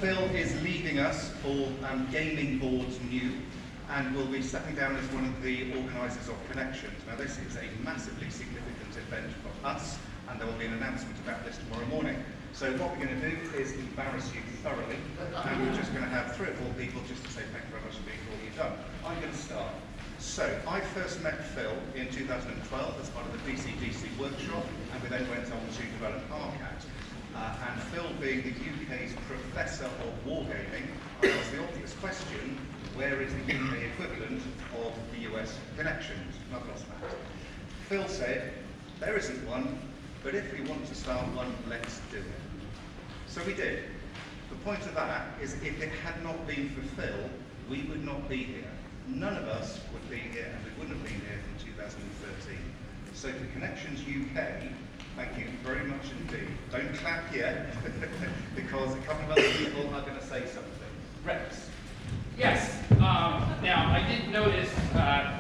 Phil is leaving us for Gaming Boards New, and will be stepping down as one of the organisers of Connections. Now this is a massively significant event for us, and there will be an announcement about this tomorrow morning. So what we're going to do is embarrass you thoroughly, and we're just going to have 3 or 4 people just to say thank you very much for being all you've done. I'm going to start. So I first met Phil in 2012 as part of the DC workshop, and we then went on to develop Arcat. And Phil, being the UK's Professor of Wargaming, I asked the obvious question: where is the UK equivalent of the US Connections? Not lost that. Phil said, there isn't one, but if we want to start one, let's do it. So we did. The point of that is, if it had not been for Phil, we would not be here. None of us would be here, and we wouldn't have been here in 2013. So to Connections UK, thank you very much indeed. Don't clap yet, because a couple of other people are going to say something. Rex. Yes. Now, I did notice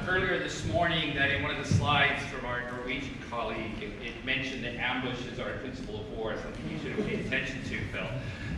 earlier this morning that in one of the slides from our Norwegian colleague, it mentioned that ambush is our principle of war, something you should have paid attention to, Phil,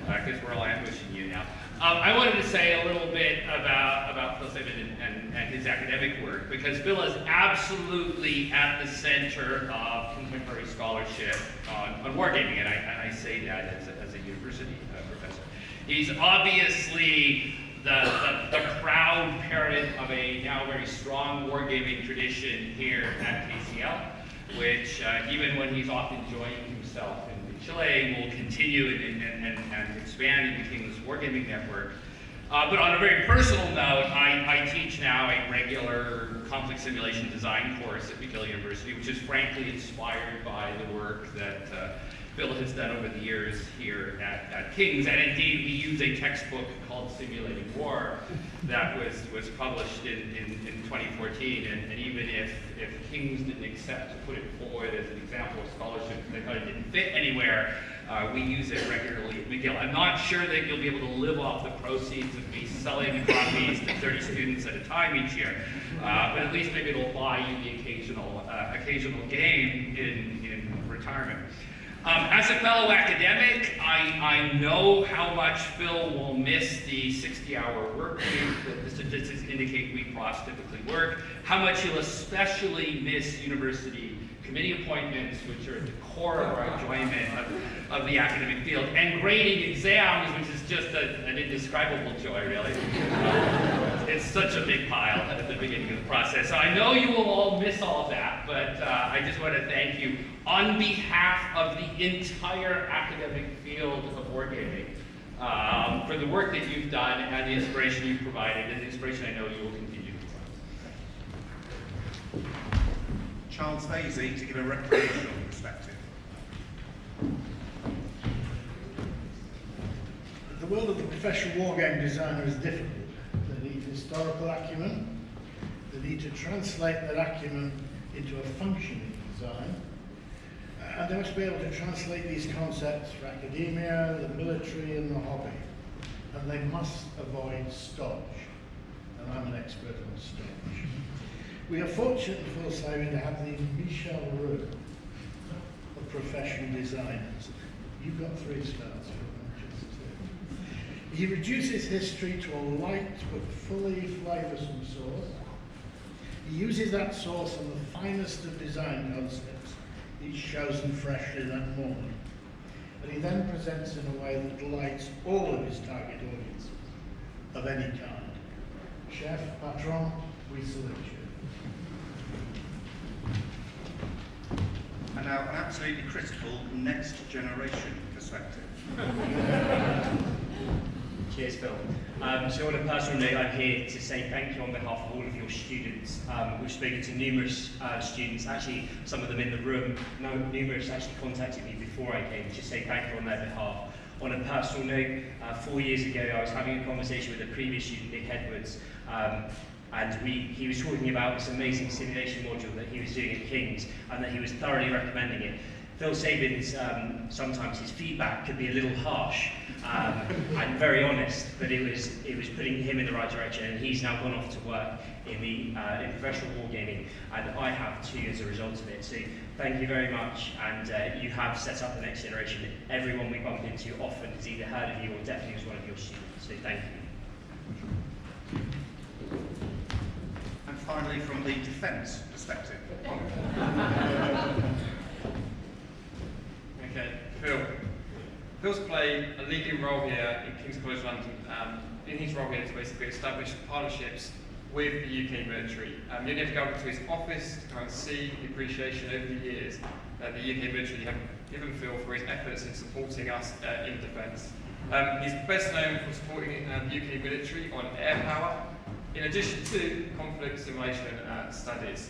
because we're all ambushing you now. I wanted to say a little bit about Phil Sabin and his academic work, because Phil is absolutely at the center of contemporary scholarship on wargaming, and I say that as a university professor. He's obviously the proud parent of a now very strong wargaming tradition here at KCL, which even when he's off enjoying himself in Chile, will continue and expand into King's Wargaming Network. But on a very personal note, I teach now a regular conflict simulation design course at McGill University, which is frankly inspired by the work that Phil has done over the years here at King's, and indeed we use a textbook called Simulating War that was published in 2014, and even if King's didn't accept to put it forward as an example of scholarship, they thought it didn't fit anywhere, we use it regularly at McGill. I'm not sure that you'll be able to live off the proceeds of me selling copies to 30 students at a time each year, but at least maybe it'll buy you the occasional game in retirement. As a fellow academic, I know how much Phil will miss the 60-hour work week that the statistics indicate we profs typically work, how much he'll especially miss university committee appointments, which are at the core of our enjoyment of the academic field, and grading exams, which is just an indescribable joy, really. It's such a big pile at the beginning of the process. So I know you will all miss all of that, but I just want to thank you on behalf of the entire academic field of wargaming for the work that you've done and the inspiration you've provided, and the inspiration I know you will continue to provide. Charles Vasey to give a recreational perspective. The world of the professional wargame designer is difficult. They need historical acumen. They need to translate that acumen into a functioning design. And they must be able to translate these concepts for academia, the military, and the hobby. And they must avoid stodge. And I'm an expert on stodge. We are fortunate in Phil Sabin to have the Michel Roux of professional designers. You've got 3 stars for them. He reduces history to a light but fully flavoursome source. He uses that source on the finest of design concepts, each chosen freshly that morning. And he then presents in a way that delights all of his target audience of any kind. Chef, patron, we salute you. And now an absolutely critical next generation perspective. Cheers, Phil. So on a personal note, I'm here to say thank you on behalf of all of your students. We've spoken to numerous students, actually some of them in the room. Numerous actually contacted me before I came to say thank you on their behalf. On a personal note, 4 years ago I was having a conversation with a previous student, Nick Edwards, and he was talking about this amazing simulation module that he was doing at King's, and that he was thoroughly recommending it. Phil Sabin's, sometimes his feedback could be a little harsh, and and very honest, but it was putting him in the right direction, and he's now gone off to work in professional wargaming, and I have too as a result of it. So thank you very much, and you have set up the next generation. Everyone we bump into often has either heard of you or definitely was one of your students, so thank you. And finally, from the defence perspective. Okay, Phil's played a leading role here in King's College London. In his role here to basically establish partnerships with the UK military. You only have to go over to his office to kind of see the appreciation over the years that the UK military have given Phil for his efforts in supporting us in defence. He's best known for supporting the UK military on air power, in addition to conflict simulation studies.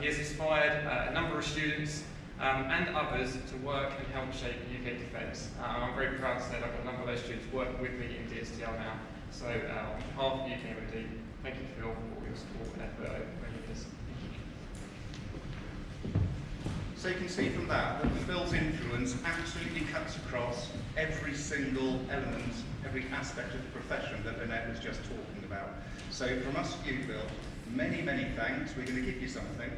He has inspired a number of students and others to work and help shape UK defence. I'm very proud to say that I've got a number of those students working with me in DSTL now. So on behalf of the UK MOD, thank you Phil for all your support and effort over this. So you can see from that Phil's influence absolutely cuts across every single element, every aspect of the profession that Lynette was just talking about. So from us to you, Phil, many, many thanks. We're going to give you something.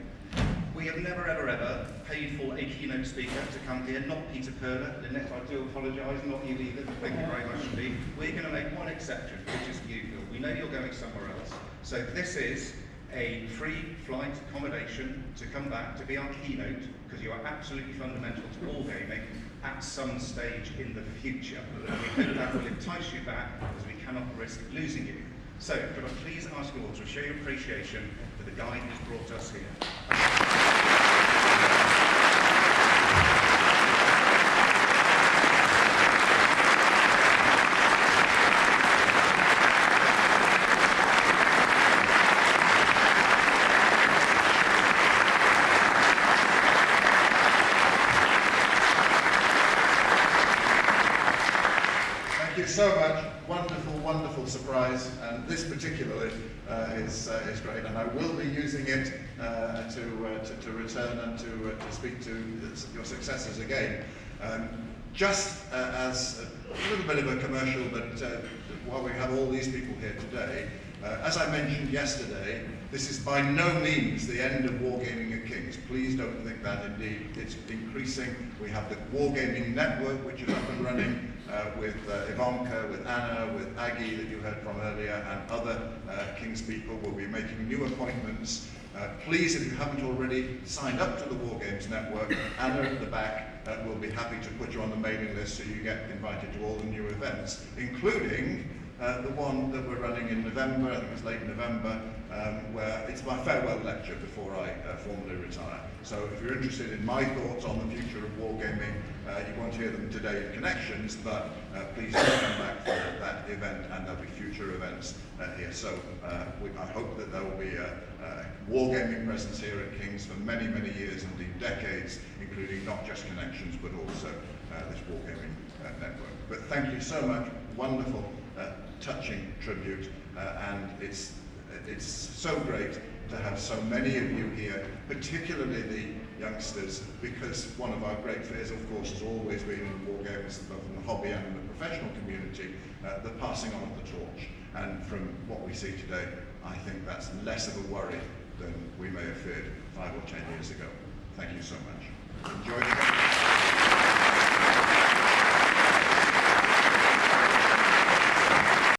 We have never, ever, ever paid for a keynote speaker to come here, not Peter Perler. Lynette, I do apologise, not you either. Thank you very much indeed. We're going to make one exception, which is you, Phil. We know you're going somewhere else. So this is a free flight accommodation to come back to be our keynote, because you are absolutely fundamental to wargaming at some stage in the future. We hope that will entice you back, as we cannot risk losing you. So, could I please ask you all to show your appreciation for the guy who's brought us here. Thank you so much. Wonderful, wonderful surprise, and this particularly is great, and I will be using it to return and to speak to your successors again. Just as a little bit of a commercial, but while we have all these people here today, as I mentioned yesterday, this is by no means the end of Wargaming at King's. Please don't think that. Indeed, it's increasing. We have the Wargaming Network, which is up and running, with Ivanka, with Anna, with Aggie that you heard from earlier, and other King's people. Will be making new appointments. Please, if you haven't already signed up to the Wargames Network, Anna at the back will be happy to put you on the mailing list so you get invited to all the new events, including the one that we're running in November. I think it's late November, where it's my farewell lecture before I formally retire. So if you're interested in my thoughts on the future of wargaming, you won't hear them today in Connections, but please do come back for that event, and there'll be future events here. So I hope that there will be a wargaming presence here at King's for many, many years, indeed decades, including not just Connections, but also this wargaming network. But thank you so much. Wonderful, touching tribute, and it's so great to have so many of you here, particularly the youngsters, because one of our great fears, of course, has always been in wargames, both in the hobby and in the professional community, the passing on of the torch. And from what we see today, I think that's less of a worry than we may have feared 5 or 10 years ago. Thank you so much. Enjoy the